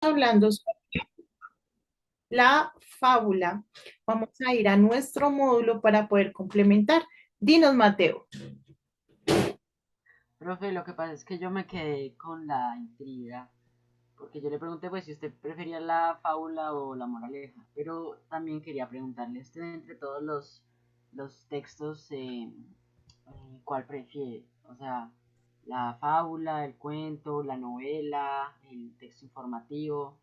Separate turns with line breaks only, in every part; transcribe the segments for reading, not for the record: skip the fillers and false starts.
hablando sobre la fábula. Vamos a ir a nuestro módulo para poder complementar. Dinos, Mateo.
Profe, lo que pasa es que yo me quedé con la intriga, porque yo le pregunté pues si usted prefería la fábula o la moraleja, pero también quería preguntarle, usted entre todos los textos, ¿cuál prefiere? O sea, la fábula, el cuento, la novela, el texto informativo,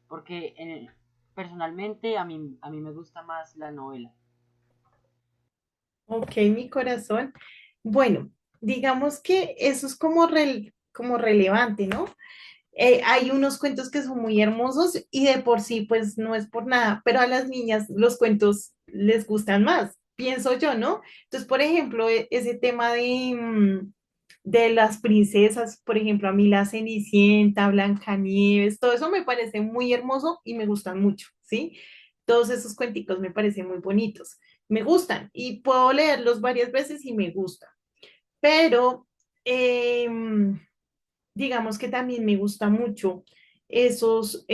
porque personalmente a mí me gusta más la novela.
Ok, mi corazón. Bueno, digamos que eso es como, como relevante, ¿no? Hay unos cuentos que son muy hermosos y de por sí, pues no es por nada, pero a las niñas los cuentos les gustan más, pienso yo, ¿no? Entonces, por ejemplo, ese tema de las princesas, por ejemplo, a mí la Cenicienta, Blancanieves, todo eso me parece muy hermoso y me gustan mucho, ¿sí? Todos esos cuenticos me parecen muy bonitos, me gustan y puedo leerlos varias veces y me gusta, pero... em, digamos que también me gusta mucho esos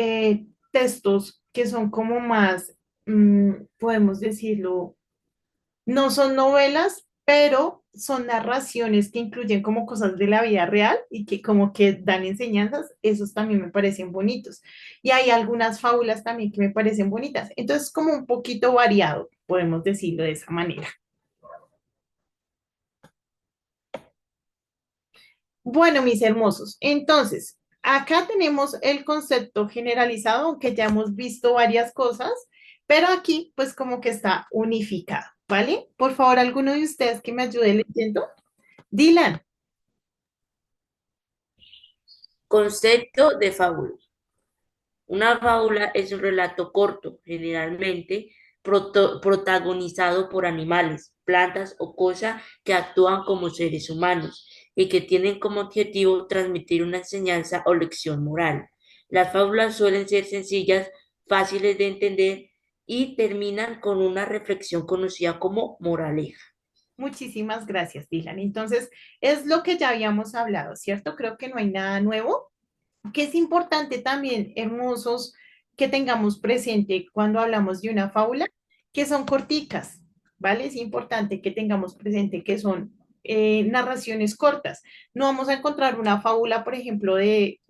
textos que son como más, podemos decirlo, no son novelas, pero son narraciones que incluyen como cosas de la vida real y que como que dan enseñanzas, esos también me parecen bonitos. Y hay algunas fábulas también que me parecen bonitas. Entonces, como un poquito variado, podemos decirlo de esa manera. Bueno, mis hermosos, entonces, acá tenemos el concepto generalizado, aunque ya hemos visto varias cosas, pero aquí pues como que está unificado, ¿vale? Por favor, alguno de ustedes que me ayude leyendo. Dylan,
Concepto de fábula. Una fábula es un relato corto, generalmente protagonizado por animales, plantas o cosas que actúan como seres humanos y que tienen como objetivo transmitir una enseñanza o lección moral. Las fábulas suelen ser sencillas, fáciles de entender y terminan con una reflexión conocida como moraleja.
muchísimas gracias, Dylan. Entonces, es lo que ya habíamos hablado, ¿cierto? Creo que no hay nada nuevo, que es importante también, hermosos, que tengamos presente cuando hablamos de una fábula, que son corticas, ¿vale? Es importante que tengamos presente que son narraciones cortas. No vamos a encontrar una fábula, por ejemplo, de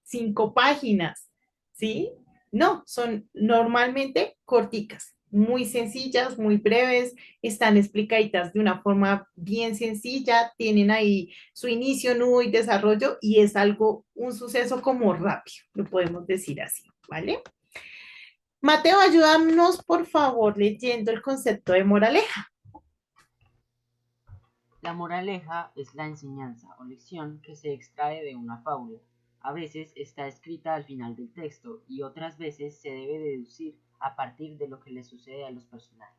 5 páginas, ¿sí? No, son normalmente corticas, muy sencillas, muy breves, están explicaditas de una forma bien sencilla, tienen ahí su inicio, nudo y desarrollo y es algo, un suceso como rápido, lo podemos decir así, ¿vale? Mateo, ayúdanos por favor leyendo el concepto de moraleja.
La moraleja es la enseñanza o lección que se extrae de una fábula. A veces está escrita al final del texto y otras veces se debe deducir a partir de lo que le sucede a los personajes.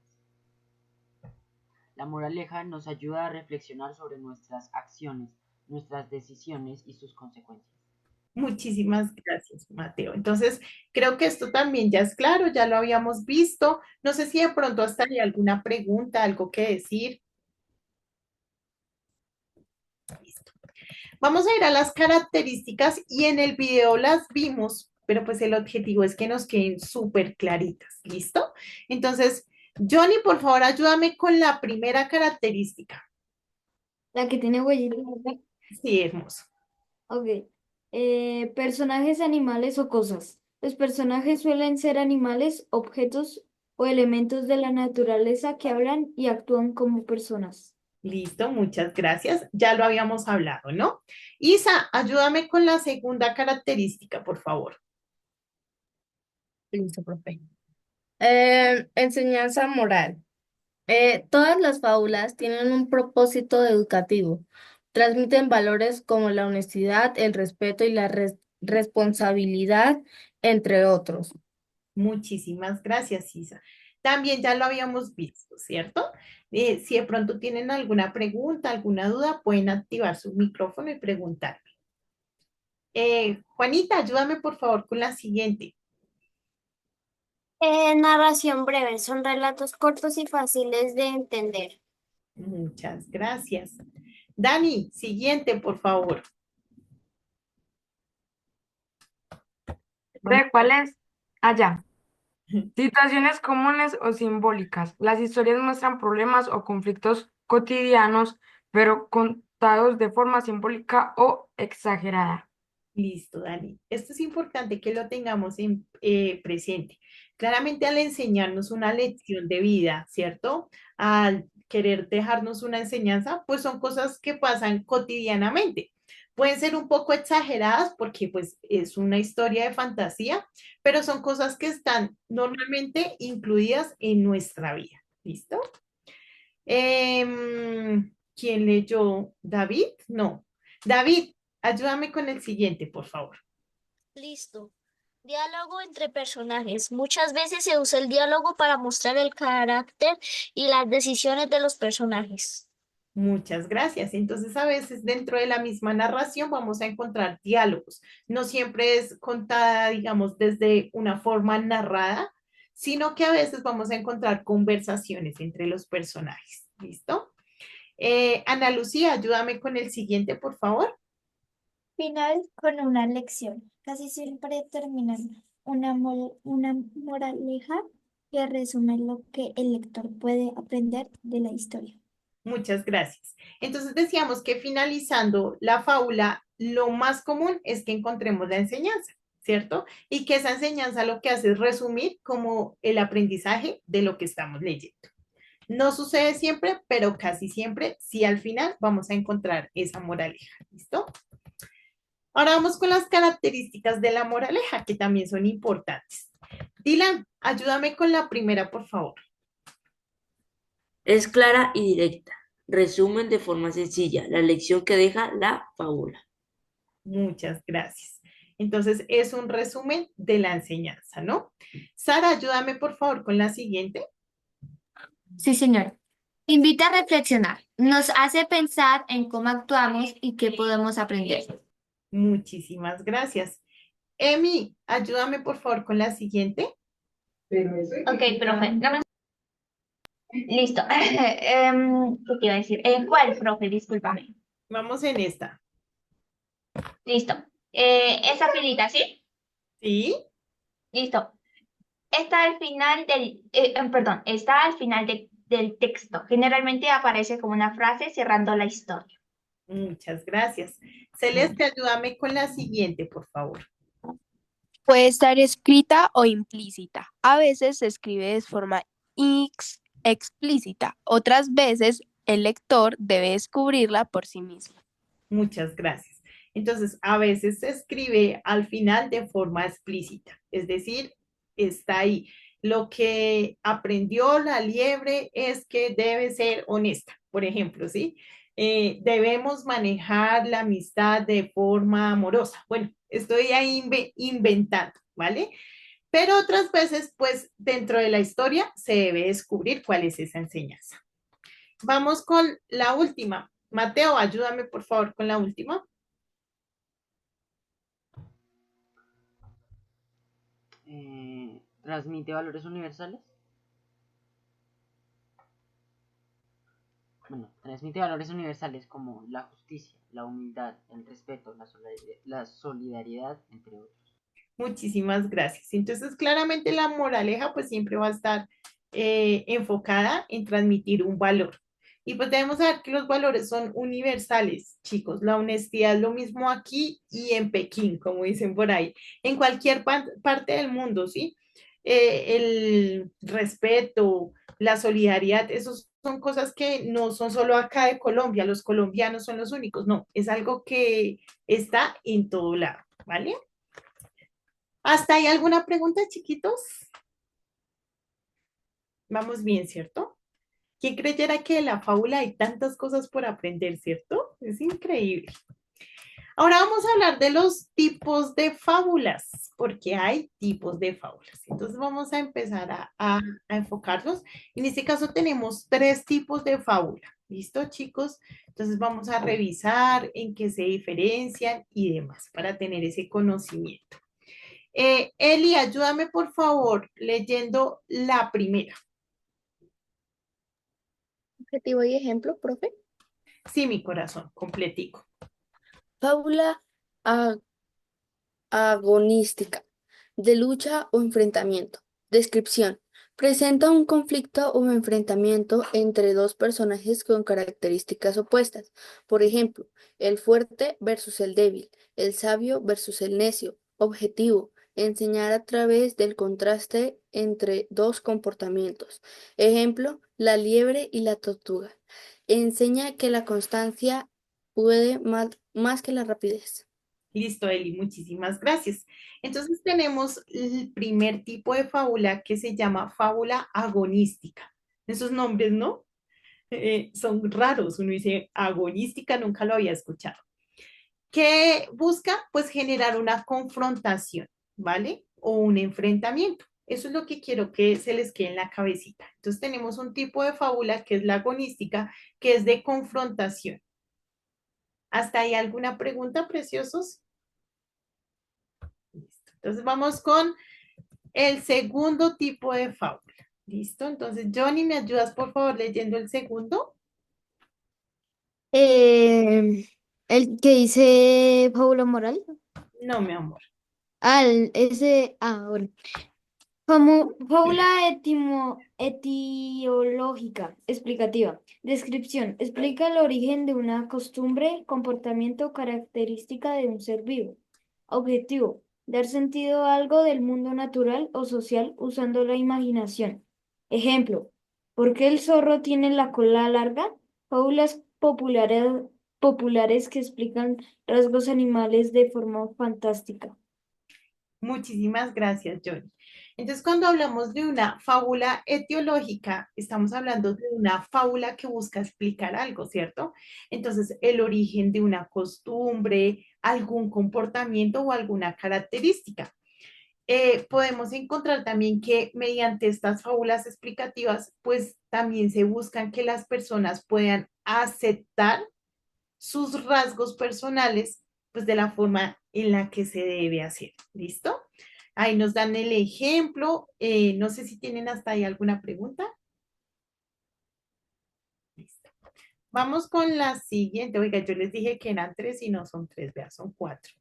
La moraleja nos ayuda a reflexionar sobre nuestras acciones, nuestras decisiones y sus consecuencias.
Muchísimas gracias, Mateo. Entonces, creo que esto también ya es claro, ya lo habíamos visto. No sé si de pronto hasta hay alguna pregunta, algo que decir. Listo. Vamos a ir a las características y en el video las vimos, pero pues el objetivo es que nos queden súper claritas. ¿Listo? Entonces, Johnny, por favor, ayúdame con la primera característica.
La que tiene huellitas. ¿Verdad?
Sí, hermoso.
Ok. Personajes, animales o cosas. Los personajes suelen ser animales, objetos o elementos de la naturaleza que hablan y actúan como personas.
Listo, muchas gracias. Ya lo habíamos hablado, ¿no? Isa, ayúdame con la segunda característica, por favor.
Listo, profe. Enseñanza moral. Todas las fábulas tienen un propósito educativo. Transmiten valores como la honestidad, el respeto y la responsabilidad, entre otros.
Muchísimas gracias, Isa. También ya lo habíamos visto, ¿cierto? Si de pronto tienen alguna pregunta, alguna duda, pueden activar su micrófono y preguntarme. Juanita, ayúdame por favor con la siguiente.
Narración breve, son relatos cortos y fáciles de entender.
Muchas gracias. Dani, siguiente, por favor.
¿De cuál es? Allá. Situaciones comunes o simbólicas. Las historias muestran problemas o conflictos cotidianos, pero contados de forma simbólica o exagerada.
Listo, Dani. Esto es importante que lo tengamos en presente. Claramente al enseñarnos una lección de vida, ¿cierto? Al querer dejarnos una enseñanza, pues son cosas que pasan cotidianamente. Pueden ser un poco exageradas porque pues es una historia de fantasía, pero son cosas que están normalmente incluidas en nuestra vida. ¿Listo? ¿Quién leyó? ¿David? No. David, ayúdame con el siguiente, por favor.
Listo. Diálogo entre personajes. Muchas veces se usa el diálogo para mostrar el carácter y las decisiones de los personajes.
Muchas gracias. Entonces, a veces dentro de la misma narración vamos a encontrar diálogos. No siempre es contada, digamos, desde una forma narrada, sino que a veces vamos a encontrar conversaciones entre los personajes. ¿Listo? Ana Lucía, ayúdame con el siguiente, por favor.
Final con una lección. Casi siempre terminan una moraleja que resume lo que el lector puede aprender de la historia.
Muchas gracias. Entonces decíamos que finalizando la fábula, lo más común es que encontremos la enseñanza, ¿cierto? Y que esa enseñanza lo que hace es resumir como el aprendizaje de lo que estamos leyendo. No sucede siempre, pero casi siempre, sí al final vamos a encontrar esa moraleja, ¿listo? Ahora vamos con las características de la moraleja, que también son importantes. Dylan, ayúdame con la primera, por favor.
Es clara y directa. Resumen de forma sencilla la lección que deja la fábula.
Muchas gracias. Entonces, es un resumen de la enseñanza, ¿no? Sara, ayúdame por favor con la siguiente.
Sí, señor. Invita a reflexionar. Nos hace pensar en cómo actuamos y qué podemos aprender.
Muchísimas gracias. Emi, ayúdame por favor con la siguiente.
Ok, profe. Listo. ¿Qué te iba a decir? ¿Cuál, profe? Discúlpame.
Vamos en esta.
Listo. Esa filita, ¿sí?
¿Sí?
Listo. Está al final perdón, está al final del texto. Generalmente aparece como una frase cerrando la historia.
Muchas gracias. Celeste, ayúdame con la siguiente, por favor.
Puede estar escrita o implícita. A veces se escribe de forma explícita. Otras veces el lector debe descubrirla por sí mismo.
Muchas gracias. Entonces, a veces se escribe al final de forma explícita, es decir, está ahí. Lo que aprendió la liebre es que debe ser honesta, por ejemplo, ¿sí? Debemos manejar la amistad de forma amorosa. Bueno, estoy ahí inventando, ¿vale? Pero otras veces, pues, dentro de la historia se debe descubrir cuál es esa enseñanza. Vamos con la última. Mateo, ayúdame por favor con la última.
¿Transmite valores universales? Bueno, transmite valores universales como la justicia, la humildad, el respeto, la solidaridad, entre otros.
Muchísimas gracias. Entonces, claramente la moraleja pues siempre va a estar enfocada en transmitir un valor. Y pues debemos saber que los valores son universales, chicos. La honestidad es lo mismo aquí y en Pekín, como dicen por ahí, en cualquier parte del mundo, ¿sí? El respeto, la solidaridad, esos son cosas que no son solo acá de Colombia, los colombianos son los únicos, no, es algo que está en todo lado, ¿vale? ¿Hasta ahí alguna pregunta, chiquitos? Vamos bien, ¿cierto? ¿Quién creyera que de la fábula hay tantas cosas por aprender, cierto? Es increíble. Ahora vamos a hablar de los tipos de fábulas, porque hay tipos de fábulas. Entonces vamos a empezar a enfocarnos. En este caso tenemos 3 tipos de fábula. ¿Listo, chicos? Entonces vamos a revisar en qué se diferencian y demás para tener ese conocimiento. Eli, ayúdame por favor leyendo la primera.
Objetivo y ejemplo, profe.
Sí, mi corazón, completico.
Fábula agonística. de lucha o enfrentamiento. Descripción. Presenta un conflicto o enfrentamiento entre dos personajes con características opuestas. Por ejemplo, el fuerte versus el débil, el sabio versus el necio. Objetivo. Enseñar a través del contraste entre dos comportamientos. Ejemplo, la liebre y la tortuga. Enseña que la constancia puede más que la rapidez.
Listo, Eli, muchísimas gracias. Entonces tenemos el primer tipo de fábula que se llama fábula agonística. Esos nombres, ¿no? Son raros. Uno dice agonística, nunca lo había escuchado. ¿Qué busca? Pues generar una confrontación, ¿vale? O un enfrentamiento. Eso es lo que quiero que se les quede en la cabecita. Entonces tenemos un tipo de fábula que es la agonística, que es de confrontación. ¿Hasta ahí alguna pregunta, preciosos? Listo. Entonces vamos con el segundo tipo de fábula. ¿Listo? Entonces, Johnny, ¿me ayudas por favor leyendo el segundo?
El que dice Paula Moral.
No, mi amor.
Bueno. Fábula etiológica, explicativa. Descripción. Explica el origen de una costumbre, comportamiento o característica de un ser vivo. Objetivo. Dar sentido a algo del mundo natural o social usando la imaginación. Ejemplo. ¿Por qué el zorro tiene la cola larga? Fábulas populares que explican rasgos animales de forma fantástica.
Muchísimas gracias, Johnny. Entonces, cuando hablamos de una fábula etiológica, estamos hablando de una fábula que busca explicar algo, ¿cierto? Entonces, el origen de una costumbre, algún comportamiento o alguna característica. Podemos encontrar también que mediante estas fábulas explicativas, pues también se buscan que las personas puedan aceptar sus rasgos personales, pues de la forma en la que se debe hacer. ¿Listo? Ahí nos dan el ejemplo. No sé si tienen hasta ahí alguna pregunta. Listo. Vamos con la siguiente. Oiga, yo les dije que eran 3 y no son 3, vea, son 4.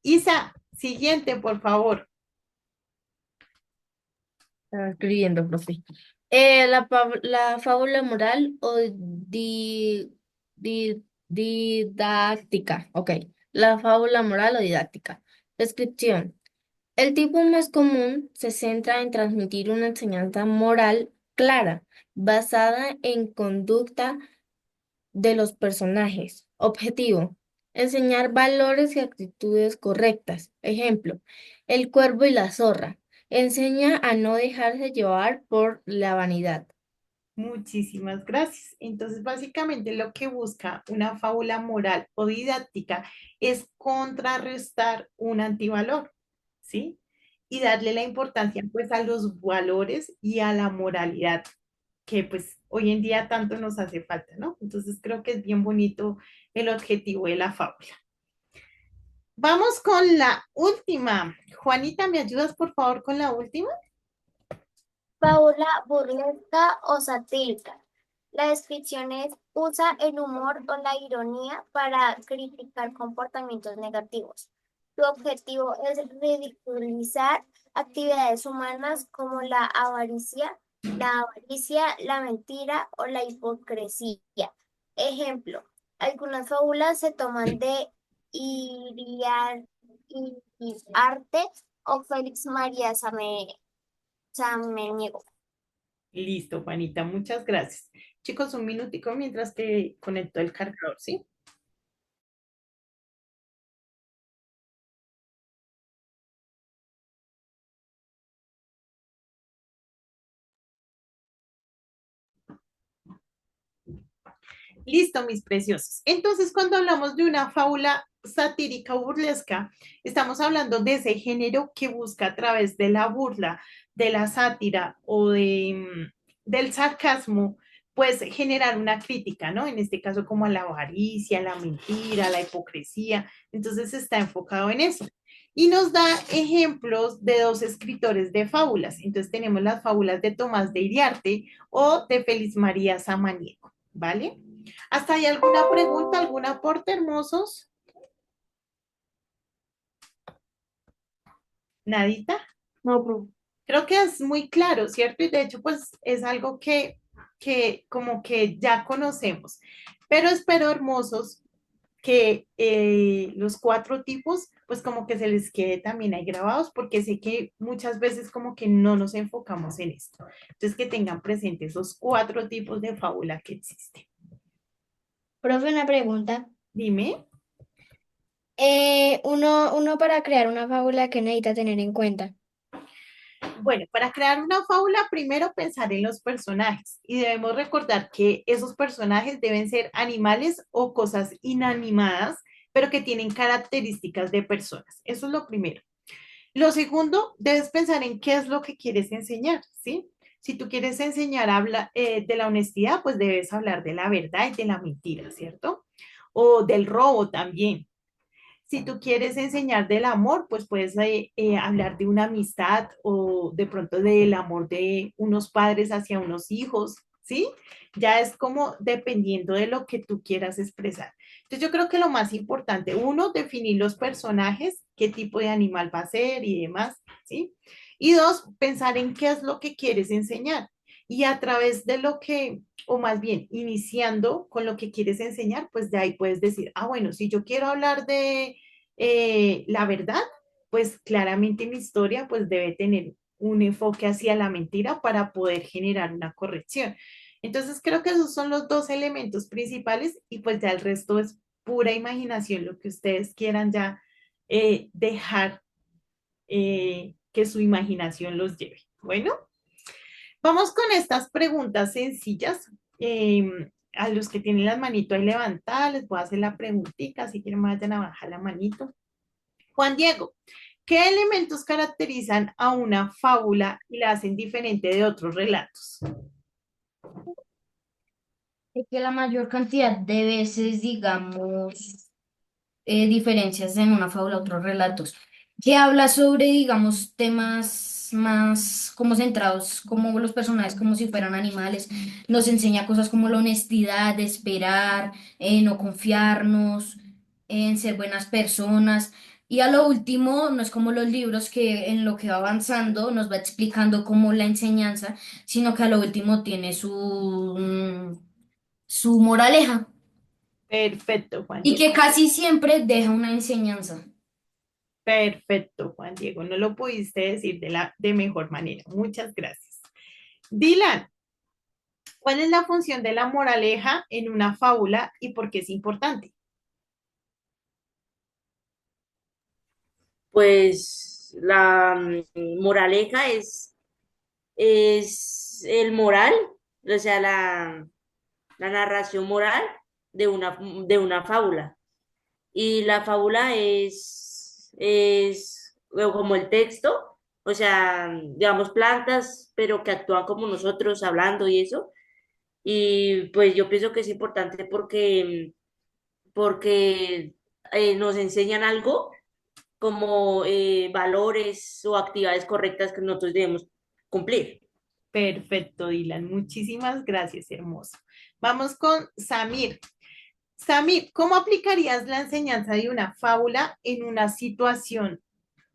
Isa, siguiente, por favor.
Estaba escribiendo, profe. La fábula moral o didáctica. Ok. La fábula moral o didáctica. Descripción. El tipo más común se centra en transmitir una enseñanza moral clara, basada en conducta de los personajes. Objetivo. Enseñar valores y actitudes correctas. Ejemplo, el cuervo y la zorra. Enseña a no dejarse llevar por la vanidad.
Muchísimas gracias. Entonces, básicamente lo que busca una fábula moral o didáctica es contrarrestar un antivalor, ¿sí? Y darle la importancia pues a los valores y a la moralidad que pues hoy en día tanto nos hace falta, ¿no? Entonces creo que es bien bonito el objetivo de la fábula. Vamos con la última. Juanita, ¿me ayudas por favor con la última?
Fábula burlesca o satírica. La descripción usa el humor o la ironía para criticar comportamientos negativos. Su objetivo es ridiculizar actividades humanas como la avaricia, la mentira o la hipocresía. Ejemplo, algunas fábulas se toman de Iriarte o Félix María Samaniego.
Listo, Juanita, muchas gracias. Chicos, un minutico mientras que conecto el cargador, ¿sí? Listo, mis preciosos. Entonces, cuando hablamos de una fábula satírica o burlesca, estamos hablando de ese género que busca a través de la burla, de la sátira o del sarcasmo, pues generar una crítica, ¿no? En este caso como a la avaricia, la mentira, la hipocresía. Entonces está enfocado en eso. Y nos da ejemplos de dos escritores de fábulas. Entonces tenemos las fábulas de Tomás de Iriarte o de Feliz María Samaniego, ¿vale? ¿Hasta ahí alguna pregunta, algún aporte, hermosos? Nadita.
No, profe.
Creo que es muy claro, ¿cierto? Y de hecho, pues es algo que como que ya conocemos. Pero espero, hermosos, que los cuatro tipos, pues como que se les quede también ahí grabados, porque sé que muchas veces como que no nos enfocamos en esto. Entonces, que tengan presentes esos cuatro tipos de fábula que existen.
Profe, una pregunta.
Dime.
Uno para crear una fábula que necesita tener en cuenta.
Bueno, para crear una fábula, primero pensar en los personajes y debemos recordar que esos personajes deben ser animales o cosas inanimadas, pero que tienen características de personas. Eso es lo primero. Lo segundo, debes pensar en qué es lo que quieres enseñar, ¿sí? Si tú quieres enseñar de la honestidad, pues debes hablar de la verdad y de la mentira, ¿cierto? O del robo también. Si tú quieres enseñar del amor, pues puedes hablar de una amistad o de pronto del amor de unos padres hacia unos hijos, ¿sí? Ya es como dependiendo de lo que tú quieras expresar. Entonces yo creo que lo más importante, uno, definir los personajes, qué tipo de animal va a ser y demás, ¿sí? Y dos, pensar en qué es lo que quieres enseñar. Y a través de lo que, o más bien, iniciando con lo que quieres enseñar, pues de ahí puedes decir, ah, bueno, si yo quiero hablar de la verdad, pues claramente mi historia pues debe tener un enfoque hacia la mentira para poder generar una corrección. Entonces creo que esos son los dos elementos principales y pues ya el resto es pura imaginación, lo que ustedes quieran ya dejar que su imaginación los lleve. Bueno, vamos con estas preguntas sencillas. A los que tienen las manitos ahí levantadas, les voy a hacer la preguntita, si quieren vayan a bajar la manito. Juan Diego, ¿qué elementos caracterizan a una fábula y la hacen diferente de otros relatos?
Es que la mayor cantidad de veces, digamos, diferencias en una fábula a otros relatos, que habla sobre, digamos, temas más como centrados, como los personajes como si fueran animales, nos enseña cosas como la honestidad, esperar, no confiarnos, en ser buenas personas. Y a lo último, no es como los libros que en lo que va avanzando nos va explicando como la enseñanza, sino que a lo último tiene su moraleja
Perfecto, Juan
y
Diego.
que casi siempre deja una enseñanza.
Perfecto, Juan Diego. No lo pudiste decir de mejor manera. Muchas gracias. Dylan, ¿cuál es la función de la moraleja en una fábula y por qué es importante?
Pues la moraleja es el moral, o sea, la narración moral de una fábula. Y la fábula es como el texto, o sea, digamos plantas, pero que actúan como nosotros hablando y eso. Y pues yo pienso que es importante porque nos enseñan algo como valores o actividades correctas que nosotros debemos cumplir.
Perfecto, Dylan. Muchísimas gracias, hermoso. Vamos con Samir. Samir, ¿cómo aplicarías la enseñanza de una fábula en una situación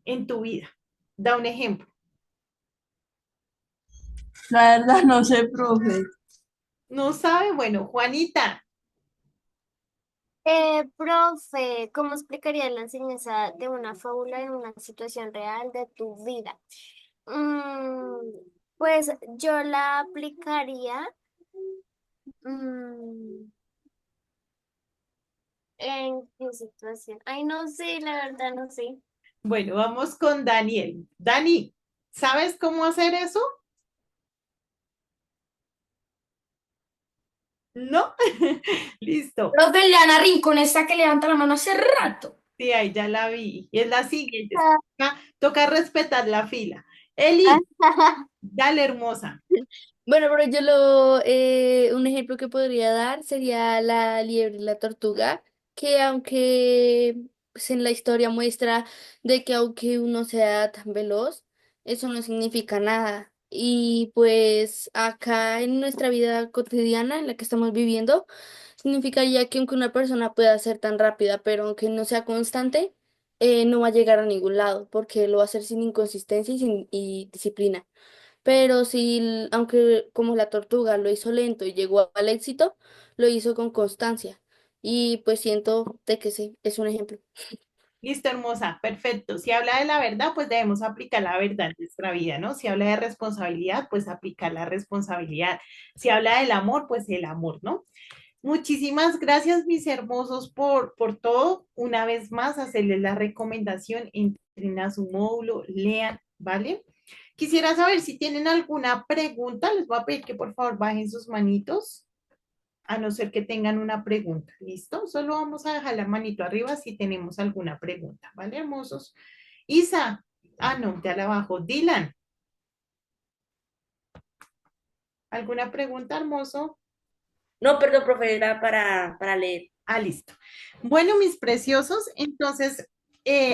en tu vida? Da un ejemplo.
La verdad no sé, profe.
No sabe, bueno, Juanita.
Profe, ¿cómo explicarías la enseñanza de una fábula en una situación real de tu vida? Mm, pues yo la aplicaría mm, ¿en qué situación? Ay, no sé, la verdad no sé.
Bueno, vamos con Daniel. Dani, ¿sabes cómo hacer eso? ¿No? Listo.
Profe, Leana Rincón, esta que levanta la mano hace rato.
Sí, ahí ya la vi. Y es la siguiente. Toca respetar la fila. Eli, dale, hermosa.
Bueno, pero un ejemplo que podría dar sería la liebre y la tortuga, que aunque pues, en la historia muestra de que aunque uno sea tan veloz, eso no significa nada. Y pues acá en nuestra vida cotidiana, en la que estamos viviendo, significaría que aunque una persona pueda ser tan rápida, pero aunque no sea constante, no va a llegar a ningún lado, porque lo va a hacer sin inconsistencia y disciplina. Pero si, aunque como la tortuga lo hizo lento y llegó al éxito, lo hizo con constancia. Y pues siento de que sí, es un ejemplo.
Listo, hermosa, perfecto. Si habla de la verdad, pues debemos aplicar la verdad en nuestra vida, ¿no? Si habla de responsabilidad, pues aplicar la responsabilidad. Si habla del amor, pues el amor, ¿no? Muchísimas gracias, mis hermosos, por todo. Una vez más, hacerles la recomendación, entren a su módulo, lean, ¿vale? Quisiera saber si tienen alguna pregunta, les voy a pedir que por favor bajen sus manitos, a no ser que tengan una pregunta, ¿listo? Solo vamos a dejar la manito arriba si tenemos alguna pregunta, ¿vale, hermosos? Isa, no, ya la bajo. Dylan, ¿alguna pregunta, hermoso?
No, perdón, profe, era para leer.
Listo. Bueno, mis preciosos, entonces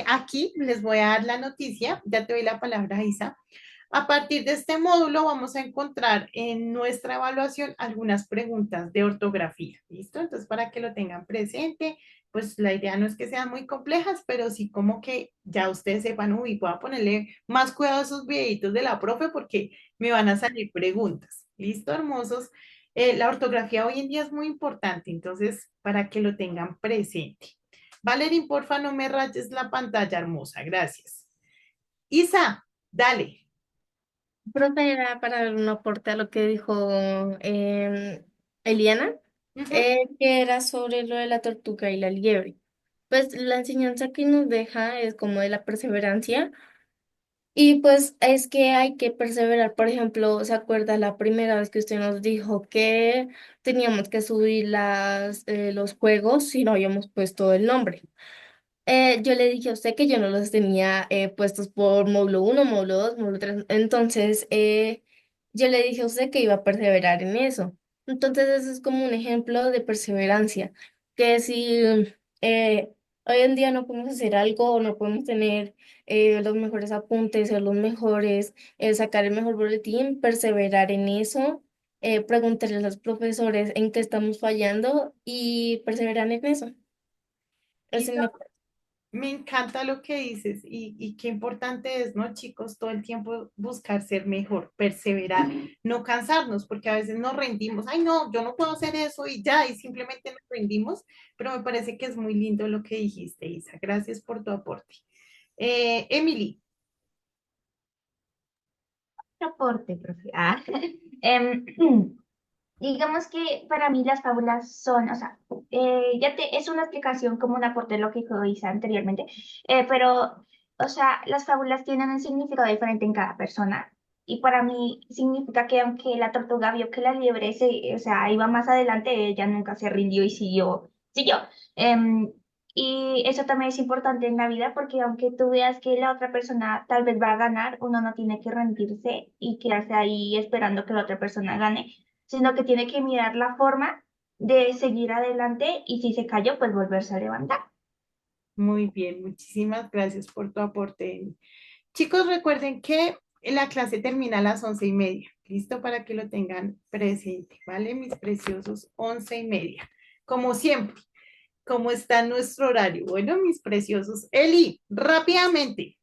aquí les voy a dar la noticia, ya te doy la palabra, Isa. A partir de este módulo vamos a encontrar en nuestra evaluación algunas preguntas de ortografía, ¿listo? Entonces, para que lo tengan presente, pues la idea no es que sean muy complejas, pero sí como que ya ustedes sepan, uy, voy a ponerle más cuidado a esos videitos de la profe porque me van a salir preguntas, ¿listo, hermosos? La ortografía hoy en día es muy importante, entonces, para que lo tengan presente. Valerín, porfa, no me rayes la pantalla, hermosa, gracias. Isa, dale.
Profe, era para dar un aporte a lo que dijo Eliana,
Ujú.
que era sobre lo de la tortuga y la liebre. Pues la enseñanza que nos deja es como de la perseverancia y pues es que hay que perseverar. Por ejemplo, ¿se acuerda la primera vez que usted nos dijo que teníamos que subir los juegos si no habíamos puesto el nombre? Yo le dije a usted que yo no los tenía puestos por módulo uno, módulo 2, módulo 3. Entonces, yo le dije a usted que iba a perseverar en eso. Entonces, eso es como un ejemplo de perseverancia, que si eh, hoy en día no podemos hacer algo o no podemos tener los mejores apuntes o los mejores, sacar el mejor boletín, perseverar en eso, preguntarle a los profesores en qué estamos fallando y perseverar en eso. Ese
Isa,
me
me encanta lo que dices y qué importante es, ¿no, chicos? Todo el tiempo buscar ser mejor, perseverar, no cansarnos, porque a veces nos rendimos, ay, no, yo no puedo hacer eso y ya, y simplemente nos rendimos, pero me parece que es muy lindo lo que dijiste, Isa. Gracias por tu aporte. Emily,
Aporte, profe. Em, digamos que para mí las fábulas son, o sea, es una explicación como un aporte de lo que dijo Isa anteriormente, pero, o sea, las fábulas tienen un significado diferente en cada persona. Y para mí significa que aunque la tortuga vio que la liebre o sea, iba más adelante, ella nunca se rindió y siguió. Em, y eso también es importante en la vida porque aunque tú veas que la otra persona tal vez va a ganar, uno no tiene que rendirse y quedarse ahí esperando que la otra persona gane, sino que tiene que mirar la forma de seguir adelante y si se cayó, pues volverse a levantar.
muy bien, muchísimas gracias por tu aporte, Emi. Chicos, recuerden que la clase termina a las 11:30. Listo para que lo tengan presente, ¿vale? Mis preciosos, 11:30. Como siempre, ¿cómo está nuestro horario? Bueno, mis preciosos. Eli, rápidamente.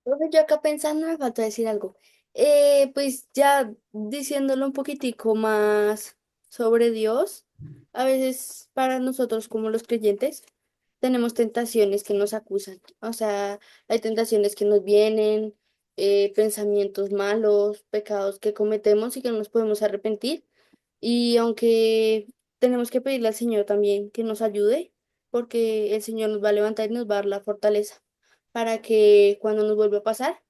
Profe, yo acá pensando me falta decir algo. Pues ya diciéndolo un poquitico más sobre Dios, a veces para nosotros como los creyentes tenemos tentaciones que nos acusan. O sea, hay tentaciones que nos vienen, pensamientos malos, pecados que cometemos y que no nos podemos arrepentir. Y aunque tenemos que pedirle al Señor también que nos ayude, porque el Señor nos va a levantar y nos va a dar la fortaleza para que cuando nos vuelva a pasar,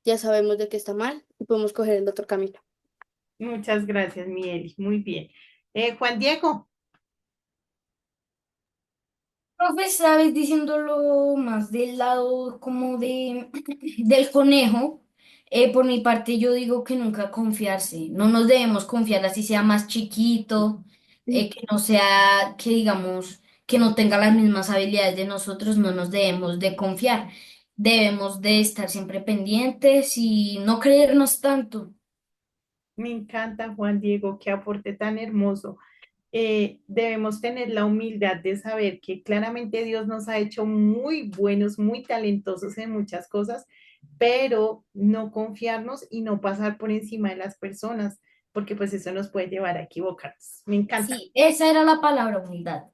ya sabemos de qué está mal y podemos coger el otro camino.
Muchas gracias, mi Eli. Muy bien. Juan Diego.
Profe, sabes, diciéndolo más del lado como del conejo, por mi parte yo digo que nunca confiarse, no nos debemos confiar así sea más chiquito, que no sea, que digamos, que no tenga las mismas habilidades de nosotros, no nos debemos de confiar, debemos de estar siempre pendientes y no creernos tanto.
Me encanta, Juan Diego, qué aporte tan hermoso. debemos tener la humildad de saber que claramente Dios nos ha hecho muy buenos, muy talentosos en muchas cosas, pero no confiarnos y no pasar por encima de las personas, porque pues eso nos puede llevar a equivocarnos. Me encanta.
Sí, esa era la palabra humildad.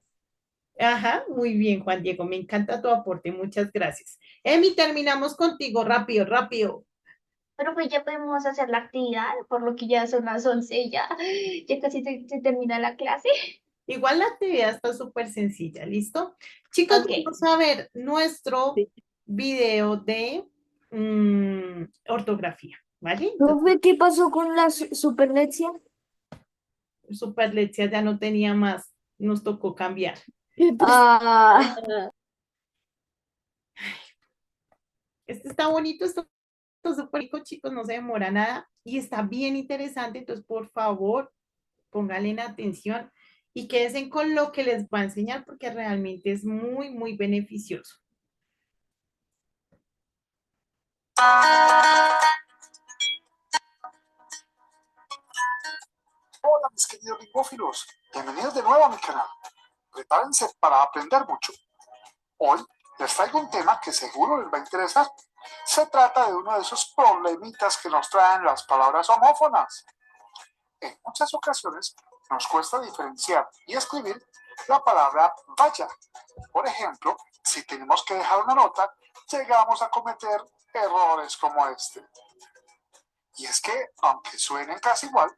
Ajá, muy bien, Juan Diego, me encanta tu aporte, muchas gracias. Emi, terminamos contigo, rápido, rápido.
Pero pues ya podemos hacer la actividad, por lo que ya son las 11 y ya, ya casi se termina la clase.
Igual la actividad está súper sencilla, ¿listo? Chicos,
Ok.
vamos a ver nuestro video de ortografía, ¿vale? Entonces,
Profe, ¿qué pasó con la superlexia?
Superlexia ya no tenía más, nos tocó cambiar.
Ah,
Este está bonito, esto está súper rico, chicos, no se demora nada y está bien interesante, entonces por favor, pónganle en atención y quédense con lo que les va a enseñar porque realmente es muy, muy beneficioso.
Hola mis queridos lingófilos, bienvenidos de nuevo a mi canal. Prepárense para aprender mucho. Hoy les traigo un tema que seguro les va a interesar. Se trata de uno de esos problemitas que nos traen las palabras homófonas. En muchas ocasiones nos cuesta diferenciar y escribir la palabra vaya. Por ejemplo, si tenemos que dejar una nota, llegamos a cometer errores como este. Y es que, aunque suenen casi igual,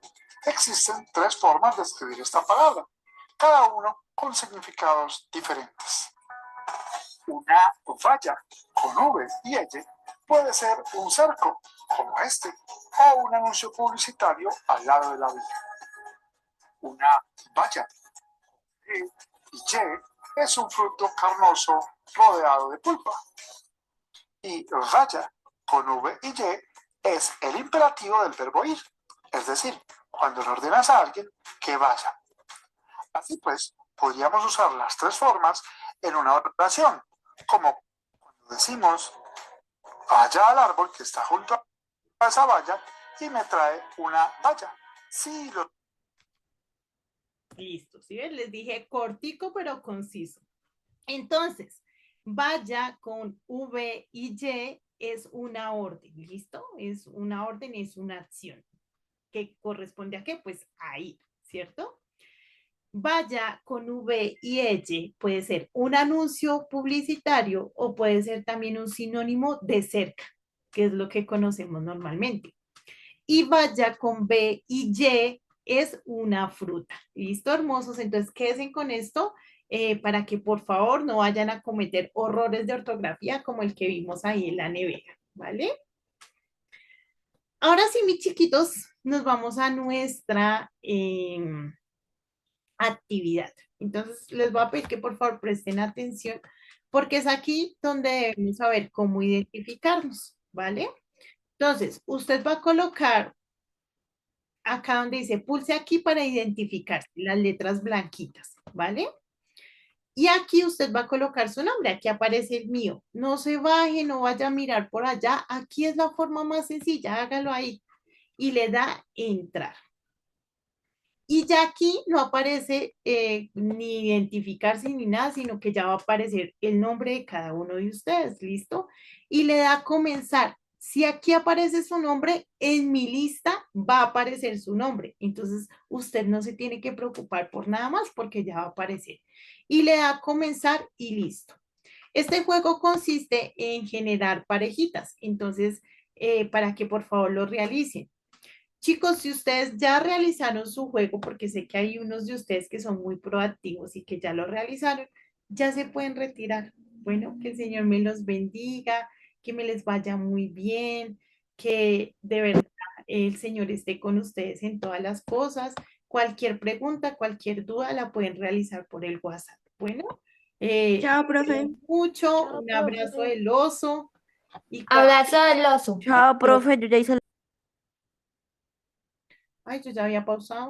existen tres formas de escribir esta palabra, cada uno con significados diferentes. Una valla con V y L puede ser un cerco, como este, o un anuncio publicitario al lado de la vía. Una valla E y Y es un fruto carnoso rodeado de pulpa. Y vaya con V y Y es el imperativo del verbo ir, es decir, cuando le ordenas a alguien que vaya. Así pues, podríamos usar las tres formas en una oración, como cuando decimos, vaya al árbol que está junto a esa valla y me trae una valla. Sí, lo...
Listo, ¿sí ven? Les dije cortico pero conciso. Entonces, vaya con V y Y es una orden, ¿listo? Es una orden, es una acción. ¿Que corresponde a qué? Pues a ir, ¿cierto? Vaya con V y Y puede ser un anuncio publicitario o puede ser también un sinónimo de cerca, que es lo que conocemos normalmente. Y vaya con B y Y es una fruta. ¿Listo, hermosos? Entonces, quédense con esto para que por favor no vayan a cometer horrores de ortografía como el que vimos ahí en la nevera, ¿vale? Ahora sí, mis chiquitos, nos vamos a nuestra actividad. Entonces, les voy a pedir que por favor presten atención porque es aquí donde debemos saber cómo identificarnos, ¿vale? Entonces, usted va a colocar acá donde dice pulse aquí para identificar las letras blanquitas, ¿vale? Y aquí usted va a colocar su nombre, aquí aparece el mío. No se baje, no vaya a mirar por allá, aquí es la forma más sencilla, hágalo ahí y le da entrar. Y ya aquí no aparece ni identificarse ni nada, sino que ya va a aparecer el nombre de cada uno de ustedes, ¿listo? Y le da comenzar. Si aquí aparece su nombre, en mi lista va a aparecer su nombre. Entonces, usted no se tiene que preocupar por nada más porque ya va a aparecer. Y le da comenzar y listo. Este juego consiste en generar parejitas. Entonces, para que por favor lo realicen. Chicos, si ustedes ya realizaron su juego, porque sé que hay unos de ustedes que son muy proactivos y que ya lo realizaron, ya se pueden retirar. Bueno, que el Señor me los bendiga, que me les vaya muy bien, que de verdad el Señor esté con ustedes en todas las cosas. Cualquier pregunta, cualquier duda la pueden realizar por el WhatsApp. Bueno,
Chao,
los
profe.
quiero mucho,
Chao,
un abrazo
profe.
del oso y
Abrazo del oso.
Chao, profe. Yo ya hice
ay, yo ya había pausado.